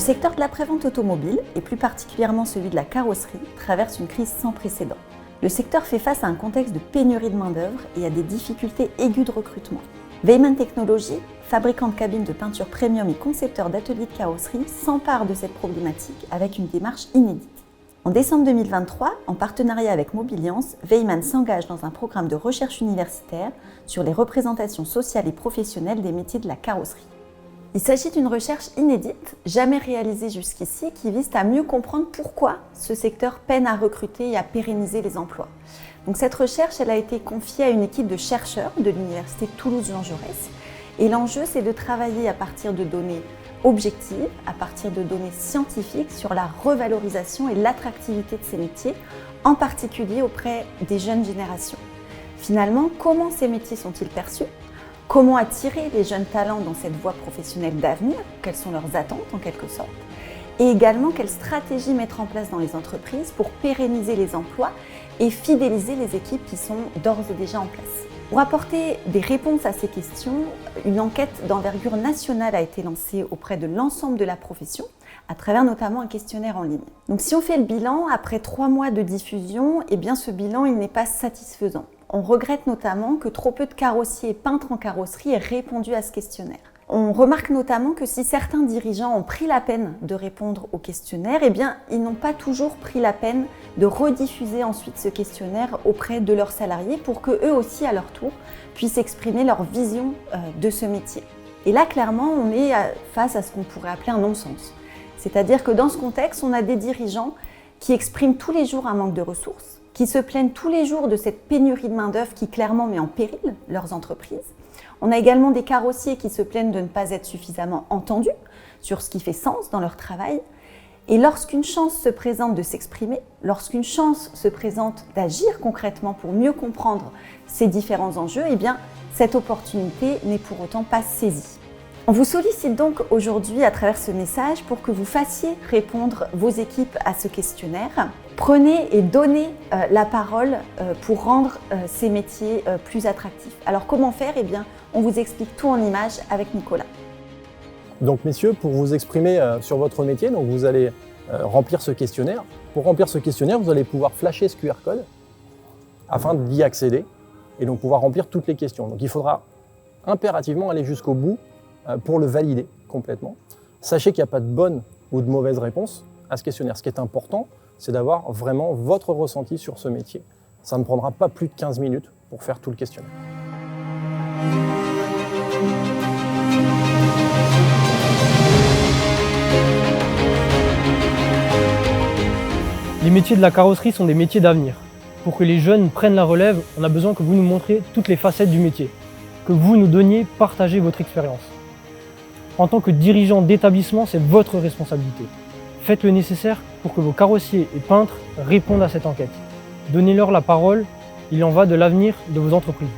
secteur de l'après-vente automobile, et plus particulièrement celui de la carrosserie, traverse une crise sans précédent. Le secteur fait face à un contexte de pénurie de main-d'œuvre et à des difficultés aiguës de recrutement. Weimann Technologies, fabricant de cabines de peinture premium et concepteur d'ateliers de carrosserie, s'empare de cette problématique avec une démarche inédite. En décembre 2023, en partenariat avec Mobiliance, Weimann s'engage dans un programme de recherche universitaire sur les représentations sociales et professionnelles des métiers de la carrosserie. Il s'agit d'une recherche inédite, jamais réalisée jusqu'ici, qui vise à mieux comprendre pourquoi ce secteur peine à recruter et à pérenniser les emplois. Donc cette recherche, elle a été confiée à une équipe de chercheurs de l'Université Toulouse-Jean Jaurès. Et l'enjeu, c'est de travailler à partir de données objectives, à partir de données scientifiques sur la revalorisation et l'attractivité de ces métiers, en particulier auprès des jeunes générations. Finalement, comment ces métiers sont-ils perçus ? Comment attirer les jeunes talents dans cette voie professionnelle d'avenir? Quelles sont leurs attentes en quelque sorte? Et également, quelles stratégies mettre en place dans les entreprises pour pérenniser les emplois et fidéliser les équipes qui sont d'ores et déjà en place. Pour apporter des réponses à ces questions, une enquête d'envergure nationale a été lancée auprès de l'ensemble de la profession, à travers notamment un questionnaire en ligne. Donc si on fait le bilan, après 3 mois de diffusion, eh bien ce bilan il n'est pas satisfaisant. On regrette notamment que trop peu de carrossiers et peintres en carrosserie aient répondu à ce questionnaire. On remarque notamment que si certains dirigeants ont pris la peine de répondre au questionnaire, eh bien, ils n'ont pas toujours pris la peine de rediffuser ensuite ce questionnaire auprès de leurs salariés pour qu'eux aussi, à leur tour, puissent exprimer leur vision de ce métier. Et là, clairement, on est face à ce qu'on pourrait appeler un non-sens. C'est-à-dire que dans ce contexte, on a des dirigeants qui expriment tous les jours un manque de ressources, qui se plaignent tous les jours de cette pénurie de main-d'œuvre qui clairement met en péril leurs entreprises. On a également des carrossiers qui se plaignent de ne pas être suffisamment entendus sur ce qui fait sens dans leur travail. Et lorsqu'une chance se présente de s'exprimer, lorsqu'une chance se présente d'agir concrètement pour mieux comprendre ces différents enjeux, eh bien, cette opportunité n'est pour autant pas saisie. On vous sollicite donc aujourd'hui à travers ce message pour que vous fassiez répondre vos équipes à ce questionnaire. Prenez et donnez la parole pour rendre ces métiers plus attractifs. Alors comment faire? Eh bien, on vous explique tout en images avec Nicolas. Donc messieurs, pour vous exprimer sur votre métier, donc vous allez remplir ce questionnaire. Pour remplir ce questionnaire, vous allez pouvoir flasher ce QR code afin d'y accéder et donc pouvoir remplir toutes les questions. Donc il faudra impérativement aller jusqu'au bout pour le valider complètement. Sachez qu'il n'y a pas de bonne ou de mauvaise réponse à ce questionnaire. Ce qui est important, c'est d'avoir vraiment votre ressenti sur ce métier. Ça ne prendra pas plus de 15 minutes pour faire tout le questionnaire. Les métiers de la carrosserie sont des métiers d'avenir. Pour que les jeunes prennent la relève, on a besoin que vous nous montriez toutes les facettes du métier, que vous nous donniez, partagez votre expérience. En tant que dirigeant d'établissement, c'est votre responsabilité. Faites le nécessaire pour que vos carrossiers et peintres répondent à cette enquête. Donnez-leur la parole, il en va de l'avenir de vos entreprises.